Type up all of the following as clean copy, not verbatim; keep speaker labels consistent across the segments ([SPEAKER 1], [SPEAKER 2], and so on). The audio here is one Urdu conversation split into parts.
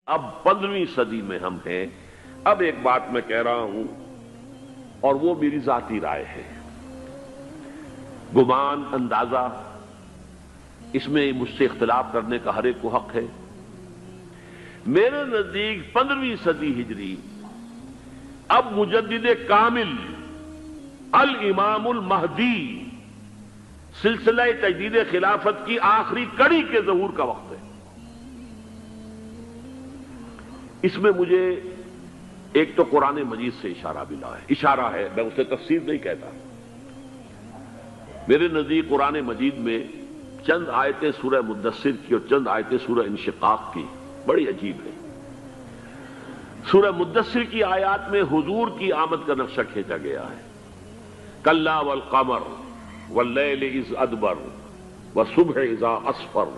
[SPEAKER 1] اب 15ویں صدی میں ہم ہیں۔ اب ایک بات میں کہہ رہا ہوں اور وہ میری ذاتی رائے ہے، گمان اندازہ اس میں مجھ سے اختلاف کرنے کا ہر ایک کو حق ہے۔ میرے نزدیک 15ویں صدی ہجری اب مجدد کامل الامام المہدی سلسلہ تجدید خلافت کی آخری کڑی کے ظہور کا وقت ہے۔ اس میں مجھے ایک تو قرآن مجید سے اشارہ ملا ہے، اشارہ ہے، میں اسے تفسیر نہیں کہتا۔ میرے نزدیک قرآن مجید میں چند آیتیں سورہ مدثر کی اور چند آیتیں سورہ انشقاق کی بڑی عجیب ہے۔ سورہ مدثر کی آیات میں حضور کی آمد کا نقشہ کھینچا گیا ہے، کلا والقمر واللیل اذ ادبر والصبح اذا اسفر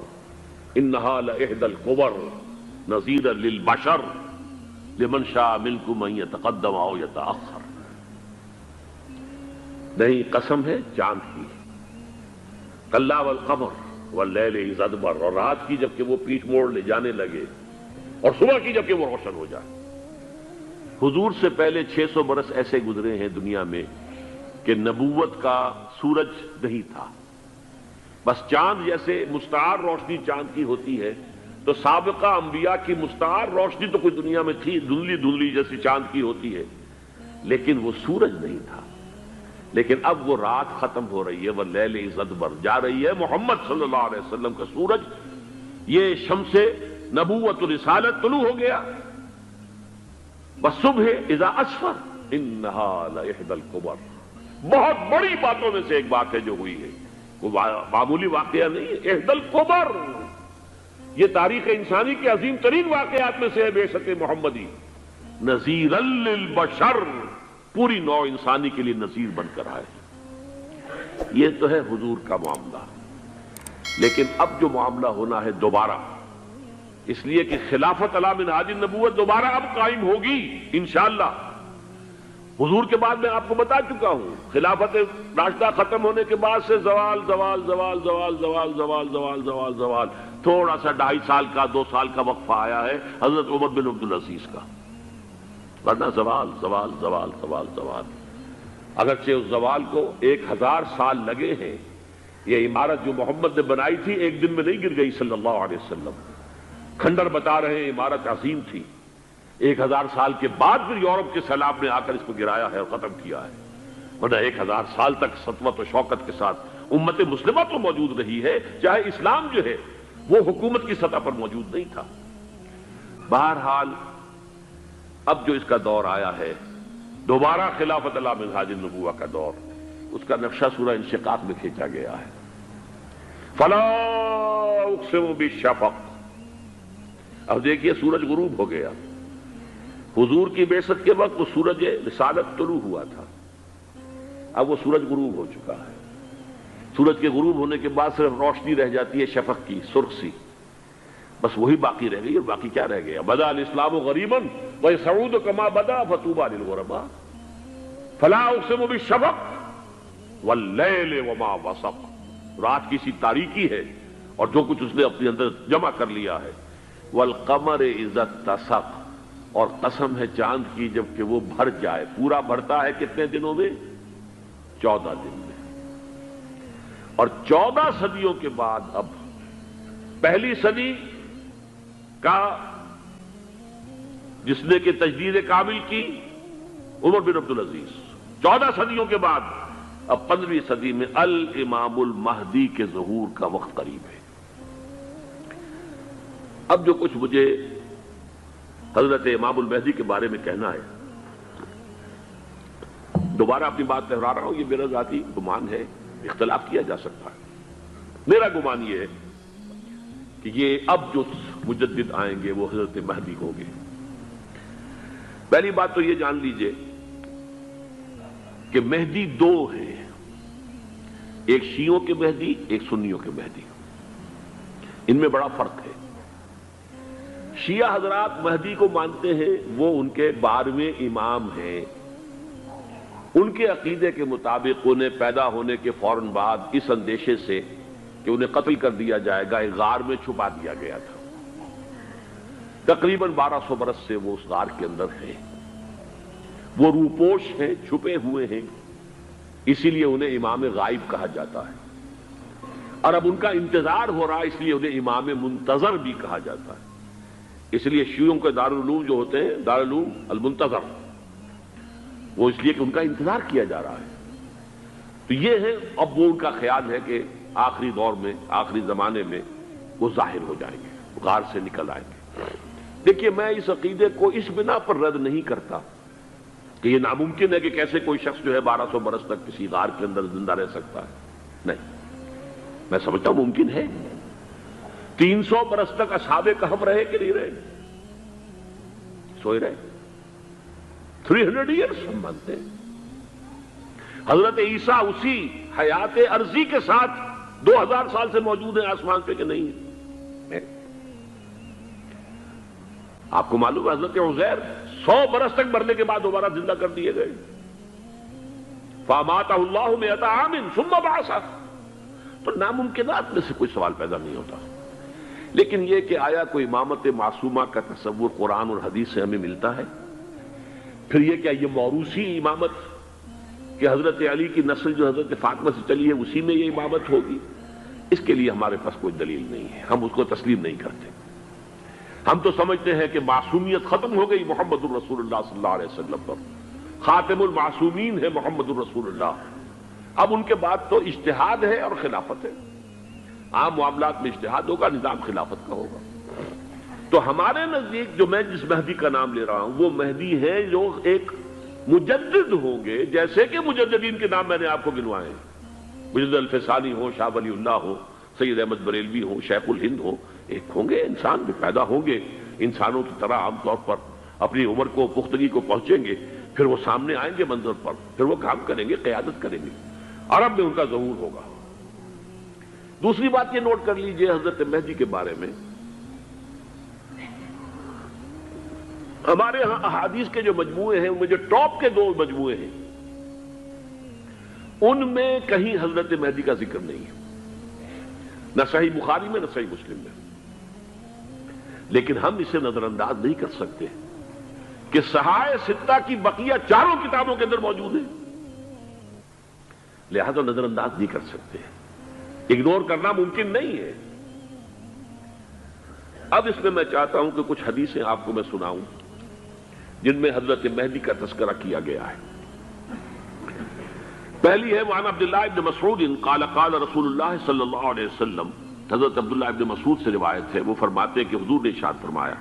[SPEAKER 1] انہا لإحدی الکبر نذیرا للبشر لمن شاء منکم ان یتقدم او یتأخر۔ نہیں، قسم ہے چاند کی، کلا والقمر واللیل اذ ادبر، اور رات کی جبکہ وہ پیٹھ موڑ لے جانے لگے اور صبح کی جبکہ وہ روشن ہو جائے۔ حضور سے پہلے 600 برس ایسے گزرے ہیں دنیا میں کہ نبوت کا سورج نہیں تھا، بس چاند جیسے مستعار روشنی چاند کی ہوتی ہے، تو سابقہ انبیاء کی مستعار روشنی تو کوئی دنیا میں تھی، دھندلی دھندلی جیسی چاند کی ہوتی ہے، لیکن وہ سورج نہیں تھا۔ لیکن اب وہ رات ختم ہو رہی ہے، واللیل اذ ادبر، جا رہی ہے محمد صلی اللہ علیہ وسلم کا سورج، یہ شمس نبوت و رسالت طلوع ہو گیا۔ والصبح اذا اسفر انہا لإحدی الکبر، بہت بڑی باتوں میں سے ایک بات ہے جو ہوئی ہے، وہ معمولی واقعہ نہیں ہے، احدی الکبر، یہ تاریخ انسانی کے عظیم ترین واقعات میں سے ہے بعثت محمدی، نذیرا للبشر، پوری نوع انسانی کے لیے نذیر بن کر آئے۔ یہ تو ہے حضور کا معاملہ، لیکن اب جو معاملہ ہونا ہے دوبارہ، اس لیے کہ خلافت علی منہاج النبوت دوبارہ اب قائم ہوگی انشاءاللہ۔ حضور کے بعد میں آپ کو بتا چکا ہوں، خلافت راشدہ ختم ہونے کے بعد سے زوال زوال زوال زوال زوال زوال زوال زوال زوال، تھوڑا سا 2.5 سال کا 2 سال کا وقفہ آیا ہے حضرت عمر بن عبدالعزیز کا، ورنہ زوال زوال زوال زوال زوال۔ اگرچہ اس زوال کو 1000 سال لگے ہیں، یہ عمارت جو محمد نے بنائی تھی ایک دن میں نہیں گر گئی صلی اللہ علیہ وسلم، کھنڈر بتا رہے ہیں عمارت عظیم تھی، 1000 سال کے بعد پھر یورپ کے سیلاب نے آ کر اس کو گرایا ہے اور ختم کیا ہے، ورنہ 1000 سال تک سطوت و شوکت کے ساتھ امت مسلمہ تو موجود رہی ہے، چاہے اسلام جو ہے وہ حکومت کی سطح پر موجود نہیں تھا۔ بہرحال اب جو اس کا دور آیا ہے دوبارہ خلافت علی منہاج النبوہ کا دور، اس کا نقشہ سورہ انشقاق میں کھینچا گیا ہے۔ فلا اقسم بالشفق، اب دیکھیے سورج غروب ہو گیا، حضور کی بعثت کے وقت وہ سورج رسالت طلوع ہوا تھا، اب وہ سورج غروب ہو چکا ہے۔ سورج کے غروب ہونے کے بعد صرف روشنی رہ جاتی ہے شفق کی، سرخ سی، بس وہی باقی رہ گئی، اور باقی کیا رہ گیا؟ بدا الاسلام غریبا ویسعود کما بدا فطوبی للغرباء، فلا اقسم بالشفق واللیل وما وسق، رات کی سی تاریکی ہے اور جو کچھ اس نے اپنے اندر جمع کر لیا ہے، والقمر اذا اتسق، اور قسم ہے چاند کی جب کہ وہ بھر جائے، پورا بھرتا ہے کتنے دنوں میں؟ 14 دن میں۔ اور 14 صدیوں کے بعد اب پہلی صدی کا جس نے کہ تجدید کامل کی عمر بن عبدالعزیز، 14 صدیوں کے بعد اب 15ویں صدی میں الامام المہدی کے ظہور کا وقت قریب ہے۔ اب جو کچھ مجھے حضرت امام المہدی کے بارے میں کہنا ہے، دوبارہ اپنی بات دہرا رہا ہوں، یہ میرا ذاتی گمان ہے، اختلاف کیا جا سکتا ہے۔ میرا گمان یہ ہے کہ یہ اب جو مجدد آئیں گے وہ حضرت مہدی ہوں گے۔ پہلی بات تو یہ جان لیجئے کہ مہدی 2 ہیں، ایک شیعوں کے مہدی، ایک سنیوں کے مہدی، ان میں بڑا فرق ہے۔ شیعہ حضرات مہدی کو مانتے ہیں، وہ ان کے 12ویں امام ہیں، ان کے عقیدے کے مطابق انہیں پیدا ہونے کے فوراً بعد اس اندیشے سے کہ انہیں قتل کر دیا جائے گا ایک غار میں چھپا دیا گیا تھا۔ تقریباً 1200 برس سے وہ اس غار کے اندر ہیں، وہ روپوش ہیں، چھپے ہوئے ہیں، اسی لیے انہیں امام غائب کہا جاتا ہے، اور اب ان کا انتظار ہو رہا ہے، اس لیے انہیں امام منتظر بھی کہا جاتا ہے۔ اس لیے شیعوں کے دارالعلوم جو ہوتے ہیں، دارالعلوم المنتظر، وہ اس لیے کہ ان کا انتظار کیا جا رہا ہے۔ تو یہ ہے، اب وہ ان کا خیال ہے کہ آخری دور میں، آخری زمانے میں وہ ظاہر ہو جائیں گے، غار سے نکل آئیں گے۔ دیکھیے، میں اس عقیدے کو اس بنا پر رد نہیں کرتا کہ یہ ناممکن ہے کہ کیسے کوئی شخص جو ہے 1200 برس تک کسی غار کے اندر زندہ رہ سکتا ہے، نہیں، میں سمجھتا ہوں ممکن ہے۔ 300 برس تک اصحاب کہف رہے کہ نہیں رہے؟ سوئے رہے۔ 300 ایئرس ہم مانتے ہیں۔ حضرت عیسیٰ اسی حیات عرضی کے ساتھ 2000 سال سے موجود ہیں آسمان پہ کہ نہیں ہے؟ آپ کو معلوم ہے حضرت عزیر 100 برس تک مرنے کے بعد دوبارہ زندہ کر دیے گئے۔ فَأَمَاتَهُ اللَّهُ مِئَةَ عَامٍ ثُمَّ بَعَثَهُ۔ تو ناممکنات میں سے کوئی سوال پیدا نہیں ہوتا، لیکن یہ کہ آیا کوئی امامت معصومہ کا تصور قرآن اور حدیث سے ہمیں ملتا ہے؟ پھر یہ کیا یہ موروثی امامت کہ حضرت علی کی نسل جو حضرت فاطمہ سے چلی ہے اسی میں یہ امامت ہوگی؟ اس کے لیے ہمارے پاس کوئی دلیل نہیں ہے، ہم اس کو تسلیم نہیں کرتے۔ ہم تو سمجھتے ہیں کہ معصومیت ختم ہو گئی محمد الرسول اللہ صلی اللہ علیہ وسلم پر، خاتم المعصومین ہے محمد الرسول اللہ۔ اب ان کے بعد تو اجتہاد ہے اور خلافت ہے، عام معاملات میں اجتہاد ہوگا، نظام خلافت کا ہوگا۔ تو ہمارے نزدیک جو میں جس مہدی کا نام لے رہا ہوں وہ مہدی ہے جو ایک مجدد ہوں گے، جیسے کہ مجددین کے نام میں نے آپ کو گنوائے ہیں، مجدد الفسانی ہو، شاہ ولی اللہ ہو، سید احمد بریلوی ہو، شیخ الہند ہو، ایک ہوں گے انسان جو پیدا ہوں گے انسانوں کی طرح، عام طور پر اپنی عمر کو، پختگی کو پہنچیں گے، پھر وہ سامنے آئیں گے منظر پر، پھر وہ کام کریں گے، قیادت کریں گے، عرب میں ان کا ظہور ہوگا۔ دوسری بات یہ نوٹ کر لیجئے حضرت مہدی کے بارے میں، ہمارے ہاں احادیث کے جو مجموعے ہیں، ان میں جو ٹاپ کے 2 مجموعے ہیں، ان میں کہیں حضرت مہدی کا ذکر نہیں ہے، نہ صحیح بخاری میں نہ صحیح مسلم میں۔ لیکن ہم اسے نظر انداز نہیں کر سکتے کہ صحائح ستہ کی بقیہ 4 کتابوں کے اندر موجود ہیں، لہذا نظر انداز نہیں کر سکتے، اگنور کرنا ممکن نہیں ہے۔ اب اس میں چاہتا ہوں کہ کچھ حدیثیں آپ کو میں سناؤں جن میں حضرت مہدی کا تذکرہ کیا گیا ہے۔ پہلی ہے وعن عبداللہ ابن مسعود قال قال رسول اللہ صلی اللہ علیہ وسلم، حضرت عبداللہ ابن مسعود سے روایت ہے، وہ فرماتے ہیں کہ حضور نے ارشاد فرمایا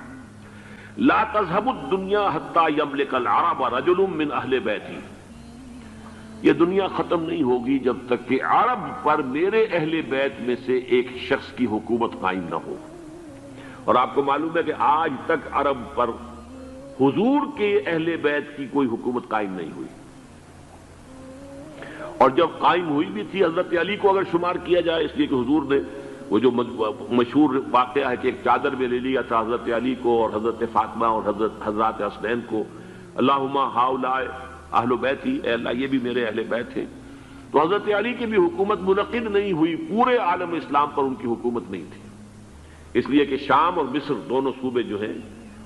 [SPEAKER 1] لا تذهب الدنيا حتى يملك العرب رجل من اہل بیتی، یہ دنیا ختم نہیں ہوگی جب تک کہ عرب پر میرے اہل بیت میں سے ایک شخص کی حکومت قائم نہ ہو۔ اور آپ کو معلوم ہے کہ آج تک عرب پر حضور کے اہل بیت کی کوئی حکومت قائم نہیں ہوئی، اور جب قائم ہوئی بھی تھی حضرت علی کو اگر شمار کیا جائے، اس لیے کہ حضور نے وہ جو مشہور واقعہ ہے کہ ایک چادر میں لے لیا تھا حضرت علی کو اور حضرت فاطمہ اور حضرات حسنین کو، اللہم ہؤلاء اہل بیتی، اے اللہ یہ بھی میرے اہل بیت ہیں۔ تو حضرت علی کی بھی حکومت منعقد نہیں ہوئی، پورے عالم اسلام پر ان کی حکومت نہیں تھی، اس لیے کہ شام اور مصر دونوں صوبے جو ہیں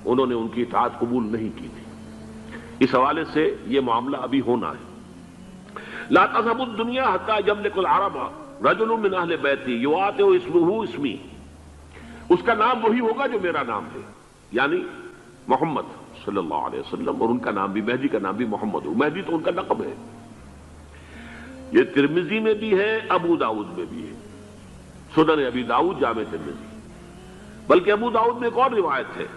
[SPEAKER 1] انہوں نے ان کی اطاعت قبول نہیں کی تھی۔ اس حوالے سے یہ معاملہ ابھی ہونا ہے۔ لا تذهب الدنيا حتى يملك العرب رجل من اہل بیتی یواطئ اسمہ اسمی، اس کا نام وہی ہوگا جو میرا نام ہے، یعنی محمد صلی اللہ علیہ وسلم، اور ان کا نام بھی، مہدی کا نام بھی محمد ہو، مہدی تو ان کا لقب ہے۔ یہ ترمذی میں بھی ہے، ابو داؤد میں بھی ہے، سنن ابی داؤد، جامع ترمذی، بلکہ ابو داؤد میں ایک اور روایت ہے،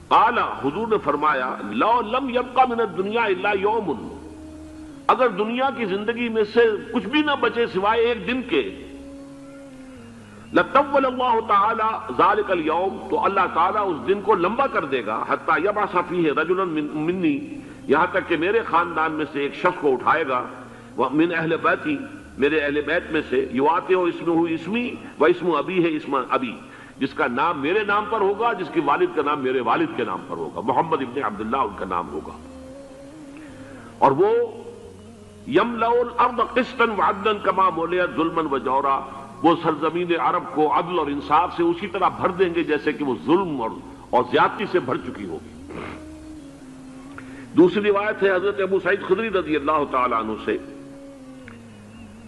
[SPEAKER 1] قال، حضور نے فرمایا لو لم يبقى من الدنيا الا يوم، اگر دنیا کی زندگی میں سے کچھ بھی نہ بچے سوائے ایک دن کے، لطول اللہ تعالی ذلك اليوم، تو اللہ تعالیٰ اس دن کو لمبا کر دے گا، حتی یبعث فیہ رجلا منی، یہاں تک کہ میرے خاندان میں سے ایک شخص کو اٹھائے گا، من اہل بیتی، میرے اہل بیت میں سے، یواطئ اسمہ اسمی و اسم ابی ہے اسم ابی، جس کا نام میرے نام پر ہوگا، جس کے والد کا نام میرے والد کے نام پر ہوگا، محمد ابن عبداللہ ان کا نام ہوگا، اور وہ یملأ الارض قسطا وعدلا کما ملئت ظلما وجورا، وہ سرزمین عرب کو عدل اور انصاف سے اسی طرح بھر دیں گے جیسے کہ وہ ظلم اور زیادتی سے بھر چکی ہوگی۔ دوسری روایت ہے حضرت ابو سعید خدری رضی اللہ تعالی عنہ سے،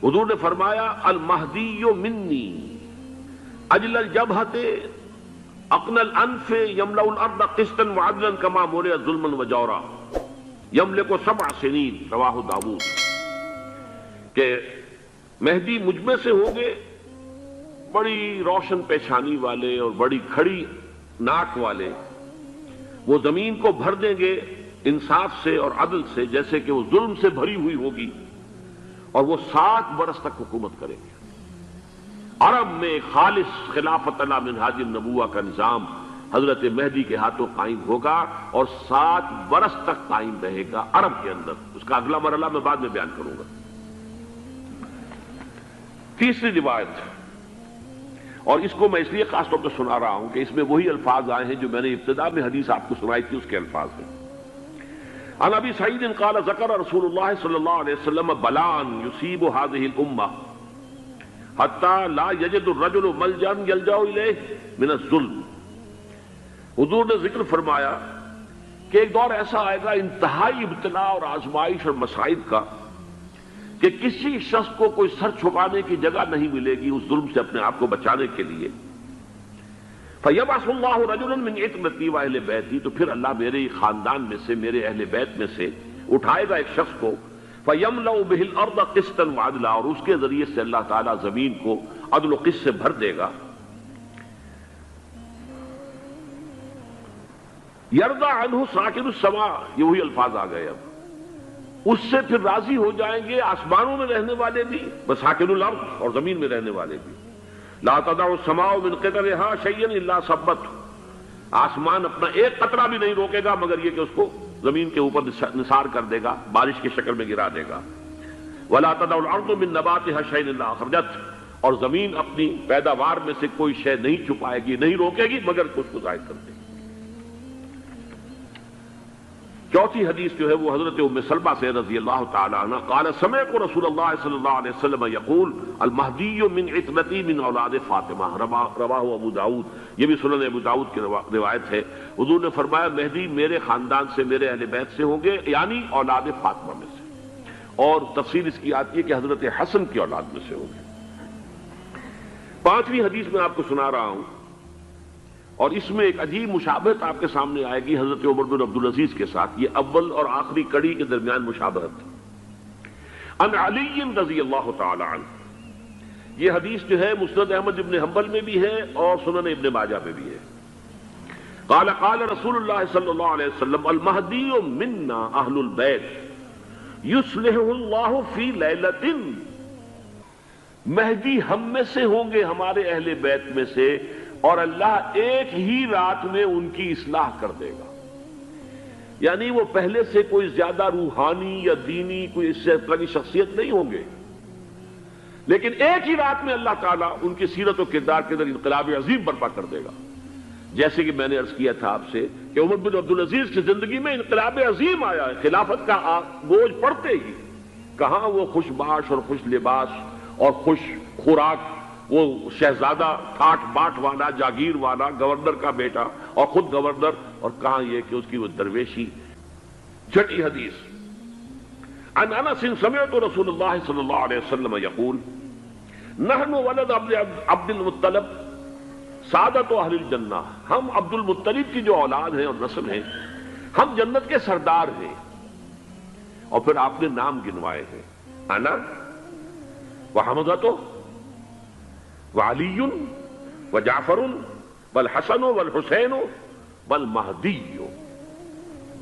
[SPEAKER 1] حضور نے فرمایا المہدی منی اجل الجبہۃ اقن الانف یملأ الارض قسطا وعدلا کما ملئت ظلما وجورا یملک 7 سنین، رواہ داؤد، کہ مہدی مجھ میں سے ہوں گے بڑی روشن پیشانی والے اور بڑی کھڑی ناک والے، وہ زمین کو بھر دیں گے انصاف سے اور عدل سے، جیسے کہ وہ ظلم سے بھری ہوئی ہوگی، اور وہ 7 برس تک حکومت کریں گے۔ عرب میں خالص خلافت علی منہاج النبوہ کا نظام حضرت مہدی کے ہاتھوں قائم ہوگا اور 7 برس تک قائم رہے گا عرب کے اندر۔ اس کا اگلا مرحلہ میں بعد میں بیان کروں گا۔ تیسری روایت، اور اس کو میں اس لیے خاص طور پہ سنا رہا ہوں کہ اس میں وہی الفاظ آئے ہیں جو میں نے ابتدا میں حدیث آپ کو سنائی تھی، اس کے الفاظ ہیں۔ عن ابی سعید قال ذکر رسول اللہ صلی اللہ علیہ وسلم بلاء یصیب هذه الامہ حتی لا یجد الرجل ملجا یلجا الیہ من الظلم۔ حضور نے ذکر فرمایا کہ ایک دور ایسا آئے گا انتہائی ابتلاء اور آزمائش اور مصائب کا کہ کسی شخص کو کوئی سر چھپانے کی جگہ نہیں ملے گی اس ظلم سے اپنے آپ کو بچانے کے لیے۔ فَيَبْعَثُ اللَّهُ رَجُلًا مِنْ عِتْرَتِي وَأَهْلِ بَيْتِي، تو پھر اللہ میرے خاندان میں سے، میرے اہل بیت میں سے اٹھائے گا ایک شخص کو، فَيَمْلَأُ بِهِ الْأَرْضَ قِسْطًا وَعَدْلًا، اور اس کے ذریعے سے اللہ تعالیٰ زمین کو عدل و قسط سے بھر دے گا۔ يَرْضَى عَنْهُ سَاكِنُ السَّمَاءِ، یہ وہی الفاظ آ گئے اب، اس سے پھر راضی ہو جائیں گے آسمانوں میں رہنے والے بھی، وَسَاكِنُ الْأَرْضِ، اور زمین میں رہنے والے بھی۔ لا تدع السماء من قطرها شيئا الا ثبته، آسمان اپنا ایک قطرہ بھی نہیں روکے گا مگر یہ کہ اس کو زمین کے اوپر نثار کر دے گا، بارش کی شکل میں گرا دے گا۔ ولا تدع الارض من نباتها شيئا الا اخرجته، اور زمین اپنی پیداوار میں سے کوئی شے نہیں چھپائے گی، نہیں روکے گی مگر اس کو ظاہر کر دے گی۔ چوتھی حدیث جو ہے وہ حضرت ام سلمہ سے رضی اللہ تعالی عنہ قال سمعت رسول اللہ صلی اللہ علیہ وسلم یقول المہدی من عترتی من اولاد فاطمہ، رواہ ابو داؤد، یہ بھی سنن ابو داؤد کی روایت ہے۔ حضور نے فرمایا مہدی میرے خاندان سے، میرے اہل بیت سے ہوں گے، یعنی اولاد فاطمہ میں سے، اور تفصیل اس کی آتی ہے کہ حضرت حسن کی اولاد میں سے ہوں گے۔ پانچویں حدیث میں آپ کو سنا رہا ہوں، اور اس میں ایک عجیب مشابہت آپ کے سامنے آئے گی حضرت عمر بن عبدالعزیز کے ساتھ، یہ اول اور آخری کڑی کے درمیان مشابہت۔ عن علی رضی اللہ تعالی عنہ، یہ حدیث جو ہے مسند احمد ابن حنبل میں بھی ہے اور سنن ابن ماجہ میں بھی ہے۔ قال قال رسول اللہ صلی اللہ علیہ وسلم المہدی منا اہل البیت یصلحہ اللہ فی لیلۃ، مہدی ہم میں سے ہوں گے، ہمارے اہل بیت میں سے، اور اللہ ایک ہی رات میں ان کی اصلاح کر دے گا۔ یعنی وہ پہلے سے کوئی زیادہ روحانی یا دینی کوئی اس سے طرح کی شخصیت نہیں ہوں گے، لیکن ایک ہی رات میں اللہ تعالیٰ ان کی سیرت و کردار کے اندر انقلاب عظیم برپا کر دے گا۔ جیسے کہ میں نے عرض کیا تھا آپ سے کہ عمر بن عبدالعزیز کی زندگی میں انقلاب عظیم آیا ہے، خلافت کا بوجھ پڑتے ہی کہاں وہ خوش باش اور خوش لباس اور خوش خوراک، وہ شہزادہ ٹھاٹ باٹ والا، جاگیر والا، گورنر کا بیٹا اور خود گورنر، اور کہاں یہ کہ اس کی وہ درویشی۔ چھٹی حدیث، عن انس سمعت رسول اللہ صلی اللہ علیہ وسلم یقول نحن ولد عبد المطلب سعادت اہل الجنہ، ہم عبد المطلب کی جو اولاد ہیں اور نسل ہیں، ہم جنت کے سردار ہیں۔ اور پھر آپ نے نام گنوائے ہیں، انا وحمزۃ وعلی وجعفر والحسن والحسین والمہدی،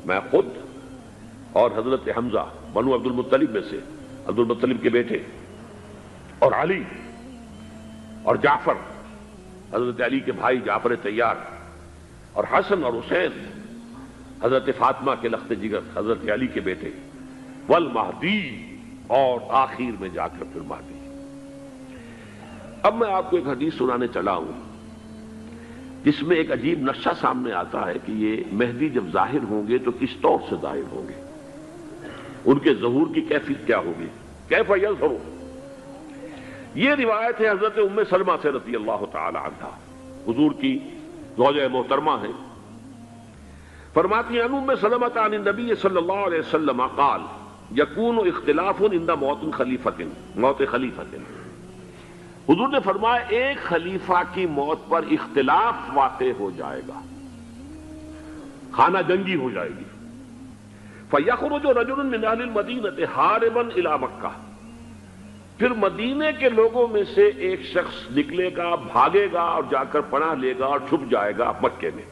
[SPEAKER 1] میں خود اور حضرت حمزہ بنو عبد المطلب میں سے، عبد المطلب کے بیٹے، اور علی اور جعفر حضرت علی کے بھائی جعفر طیار، اور حسن اور حسین حضرت فاطمہ کے لخت جگر حضرت علی کے بیٹے، والمہدی، اور آخر میں جا کر پھر مہدی۔ اب میں آپ کو ایک حدیث سنانے چلا ہوں جس میں ایک عجیب نقشہ سامنے آتا ہے کہ یہ مہدی جب ظاہر ہوں گے تو کس طور سے ظاہر ہوں گے، ان کے ظہور کی کیفیت کیا ہوگی، کیف یظہر۔ یہ روایت ہے حضرت ام سلمہ سے رضی اللہ تعالی عنہا، حضور کی زوجہ محترمہ ہیں، فرماتی ہیں ام سلمۃ عن النبی صلی اللہ علیہ وسلم قال یکون اختلاف عند موت خلیفۃ، حضور نے فرمایا ایک خلیفہ کی موت پر اختلاف واقع ہو جائے گا، خانہ جنگی ہو جائے گی۔ فَيَخْرُجُ رَجُلٌ مِّنْ أَهْلِ الْمَدِينَةِ حَارِبًا إِلَىٰ مَكَّةَ، پھر مدینے کے لوگوں میں سے ایک شخص نکلے گا، بھاگے گا اور جا کر پناہ لے گا اور چھپ جائے گا مکے میں۔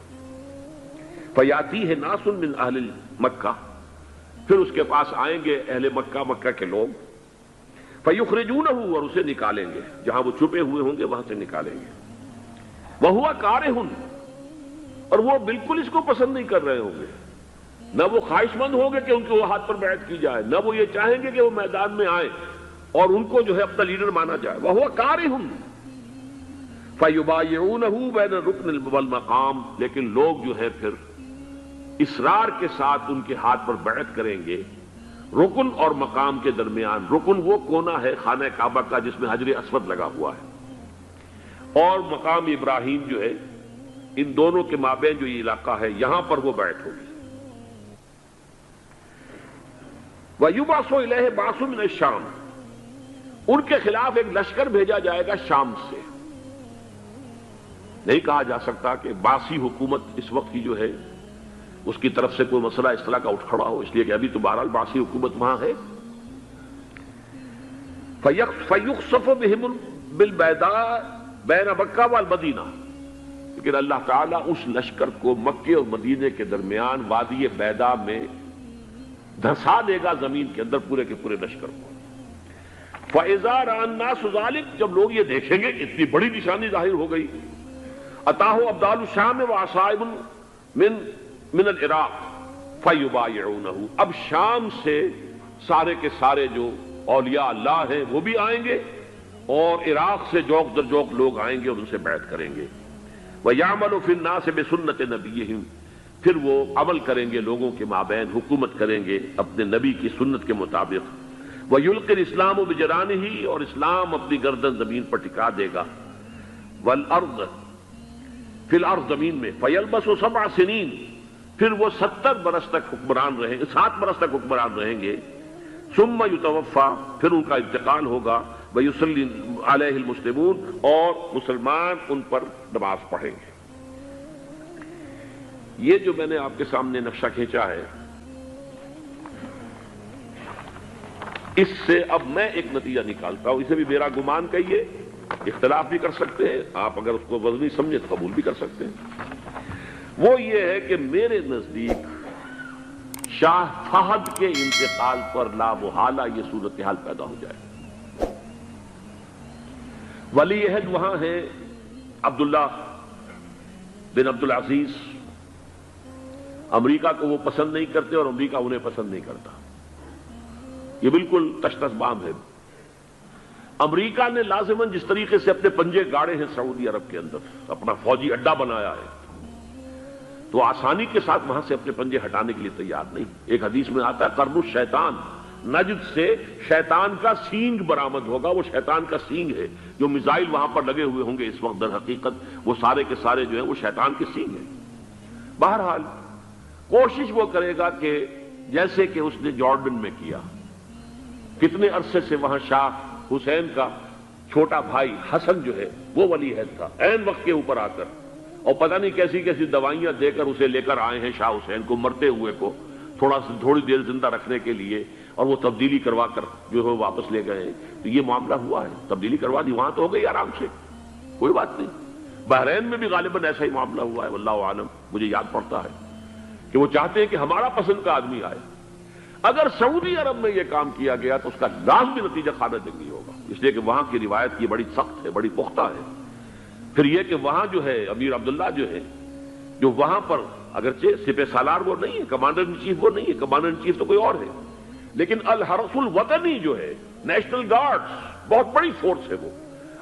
[SPEAKER 1] فَيَأْتِيهِ نَاسٌ مِّنْ أَهْلِ مَكَّةِ، پھر اس کے پاس آئیں گے اہل مکہ، مکہ کے لوگ، فَيُخْرِجُونَهُ، اور اسے نکالیں گے، جہاں وہ چھپے ہوئے ہوں گے وہاں سے نکالیں گے۔ وَهُوَ كَارِهٌ، اور وہ بالکل اس کو پسند نہیں کر رہے ہوں گے، نہ وہ خواہش مند ہوں گے کہ ان کے وہ ہاتھ پر بیعت کی جائے، نہ وہ یہ چاہیں گے کہ وہ میدان میں آئیں اور ان کو جو ہے اپنا لیڈر مانا جائے۔ وَهُوَ كَارِهٌ فَيُبَايِعُونَهُ بَيْنَ الرُّكْنِ وَالْمَقَامِ، لیکن لوگ جو ہے پھر اصرار کے ساتھ ان کے ہاتھ پر بیعت کریں گے رکن اور مقام کے درمیان۔ رکن وہ کونا ہے خانہ کعبہ کا جس میں حجر اسود لگا ہوا ہے، اور مقام ابراہیم جو ہے، ان دونوں کے مابین جو یہ علاقہ ہے یہاں پر وہ بیعت ہوگی۔ وَيُبْعَثُ إِلَيْهِ بَعْثٌ مِّنَ الشَّامِ، ان کے خلاف ایک لشکر بھیجا جائے گا شام سے۔ نہیں کہا جا سکتا کہ باسی حکومت اس وقت کی جو ہے اس کی طرف سے کوئی مسئلہ اس طرح کا اٹھ کھڑا ہو، اس لیے کہ ابھی تو بہرحال باسی حکومت وہاں ہے۔ فَيُخْسَفُ بِهِمْ بِالْبَيْضَاءِ بَيْنَ مَكَّةَ وَالْمَدِينَةِ، لیکن اللہ تعالیٰ اس لشکر کو مکے اور مدینے کے درمیان وادی بیضاء میں دھسا دے گا زمین کے اندر، پورے کے پورے لشکر کو۔ فَإِذَا رَأَى النَّاسُ ذَلِكَ، جب لوگ یہ دیکھیں گے کہ اتنی بڑی نشانی ظاہر ہو گئی، أَتَاهُ أَبْدَالُ الشَّامِ وَعَصَائِبٌ من العراق فَيُبَايِعُونَهُ، اب شام سے سارے کے سارے جو اولیاء اللہ ہیں وہ بھی آئیں گے، اور عراق سے جوق در جوق لوگ آئیں گے اور ان سے بیعت کریں گے۔ وَيَعْمَلُ فِي النَّاسِ بِسُنَّةِ نَبِيِّهِمْ، پھر وہ عمل کریں گے لوگوں کے مابین، حکومت کریں گے اپنے نبی کی سنت کے مطابق۔ وَيُلْقِي الْإِسْلَامُ بِجَرَانِهِ، اور اسلام اپنی گردن زمین پر ٹکا دے گا۔ وَالْأَرْض فِي الْأَرْض، زمین میں۔ فَيَلْبَسُ 7 سنین، پھر وہ 70 برس تک حکمران رہیں گے، 7 برس تک حکمران رہیں گے۔ ثم یتوفا، پھر ان کا انتقال ہوگا۔ ویصلی علیہ المسلمون، اور مسلمان ان پر نماز پڑھیں گے۔ یہ جو میں نے آپ کے سامنے نقشہ کھینچا ہے، اس سے اب میں ایک نتیجہ نکالتا ہوں، اسے بھی میرا گمان کہیے، اختلاف بھی کر سکتے ہیں آپ، اگر اس کو وزنی سمجھے تو قبول بھی کر سکتے ہیں۔ وہ یہ ہے کہ میرے نزدیک شاہ فہد کے انتقال پر لا محالہ یہ صورتحال پیدا ہو جائے۔ ولی عہد وہاں ہے عبداللہ بن عبدالعزیز، امریکہ کو وہ پسند نہیں کرتے اور امریکہ انہیں پسند نہیں کرتا، یہ بالکل تشتس بام ہے۔ امریکہ نے لازماً جس طریقے سے اپنے پنجے گاڑے ہیں سعودی عرب کے اندر، اپنا فوجی اڈا بنایا ہے، تو آسانی کے ساتھ وہاں سے اپنے پنجے ہٹانے کے لیے تیار نہیں۔ ایک حدیث میں آتا ہے قرن الشیطان، نجد سے شیطان کا سینگ برآمد ہوگا، وہ شیطان کا سینگ ہے، جو میزائل وہاں پر لگے ہوئے ہوں گے اس وقت، در حقیقت وہ سارے کے سارے جو ہیں وہ شیطان کے سینگ ہیں۔ بہرحال کوشش وہ کرے گا کہ جیسے کہ اس نے جارڈن میں کیا، کتنے عرصے سے وہاں شاہ حسین کا چھوٹا بھائی حسن جو ہے وہ ولی عہد تھا، عین وقت کے اوپر آ کر، اور پتہ نہیں کیسی کیسی دوائیاں دے کر اسے لے کر آئے ہیں شاہ حسین کو، مرتے ہوئے کو تھوڑی دیر زندہ رکھنے کے لیے، اور وہ تبدیلی کروا کر جو ہے واپس لے گئے ہیں۔ تو یہ معاملہ ہوا ہے، تبدیلی کروا دی، وہاں تو ہو گئی آرام سے، کوئی بات نہیں۔ بحرین میں بھی غالباً ایسا ہی معاملہ ہوا ہے، واللہ عالم، مجھے یاد پڑتا ہے کہ وہ چاہتے ہیں کہ ہمارا پسند کا آدمی آئے۔ اگر سعودی عرب میں یہ کام کیا گیا تو اس کا لازمی نتیجہ خانہ جنگی ہوگا، اس لیے کہ وہاں کی روایت کی بڑی سخت ہے، بڑی پختہ ہے۔ پھر یہ کہ وہاں جو ہے امیر عبداللہ جو ہے، جو وہاں پر اگرچہ سپہ سالار وہ نہیں ہے، کمانڈر ان چیف وہ نہیں ہے، کمانڈر ان چیف تو کوئی اور ہے، لیکن الحرس الوطنی جو ہے، نیشنل گارڈز، بہت بڑی فورس ہے وہ،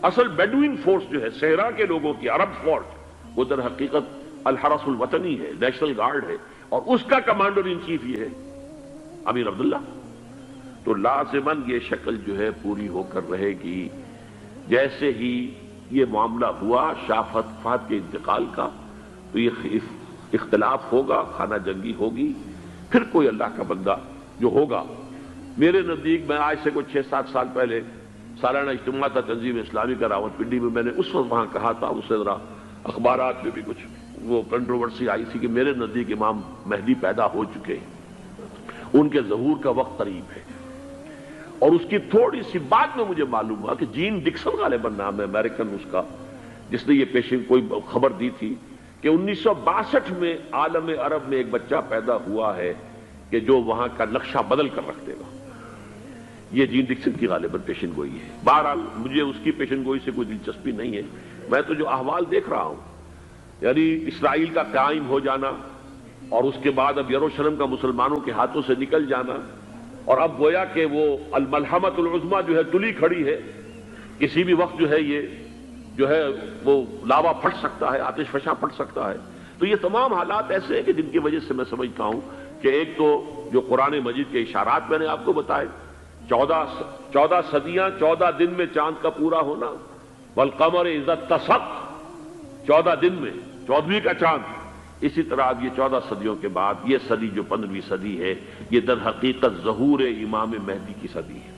[SPEAKER 1] اصل بیڈوین فورس جو ہے صحرا کے لوگوں کی، عرب فورس، وہ در حقیقت الحرس الوطنی ہے، نیشنل گارڈ ہے، اور اس کا کمانڈر ان چیف یہ ہے امیر عبداللہ۔ تو لازماً یہ شکل جو ہے پوری ہو کر رہے گی۔ جیسے ہی یہ معاملہ ہوا شاہ فہد کے انتقال کا، تو یہ اختلاف ہوگا، خانہ جنگی ہوگی، پھر کوئی اللہ کا بندہ جو ہوگا. میرے نزدیک، میں آج سے کوئی 6-7 سال پہلے سالانہ اجتماع تھا تنظیم اسلامی کا راولپنڈی میں، میں نے اس وقت وہاں کہا تھا، اس سے ذرا اخبارات میں بھی کچھ وہ کنٹروورسی آئی تھی کہ میرے نزدیک امام مہدی پیدا ہو چکے ہیں، ان کے ظہور کا وقت قریب ہے. اور اس کی تھوڑی سی بعد میں مجھے معلوم ہوا کہ جین ڈکسن غالباً نام ہے امریکن اس کا، جس نے یہ پیشن کوئی خبر دی تھی کہ 1962 میں عالم عرب میں ایک بچہ پیدا ہوا ہے کہ جو وہاں کا نقشہ بدل کر رکھ دے گا. یہ جین ڈکسن کی غالباً پیشن گوئی ہے. بہرحال مجھے اس کی پیشن گوئی سے کوئی دلچسپی نہیں ہے. میں تو جو احوال دیکھ رہا ہوں، یعنی اسرائیل کا قائم ہو جانا اور اس کے بعد اب یروشلم کا مسلمانوں کے ہاتھوں سے نکل جانا، اور اب گویا کہ وہ الملحمۃ العظمیٰ جو ہے تلی کھڑی ہے، کسی بھی وقت جو ہے یہ جو ہے وہ لاوا پھٹ سکتا ہے، آتش فشاں پھٹ سکتا ہے. تو یہ تمام حالات ایسے ہیں کہ جن کی وجہ سے میں سمجھتا ہوں کہ ایک تو جو قرآن مجید کے اشارات میں نے آپ کو بتائے، 14 صدیاں 14 دن میں چاند کا پورا ہونا، والقمر اذا اتسق، 14 دن میں 14ویں کا چاند. اسی طرح اب یہ 14 صدیوں کے بعد یہ صدی جو 15ویں صدی ہے، یہ در حقیقت ظہور امام مہدی کی صدی ہے.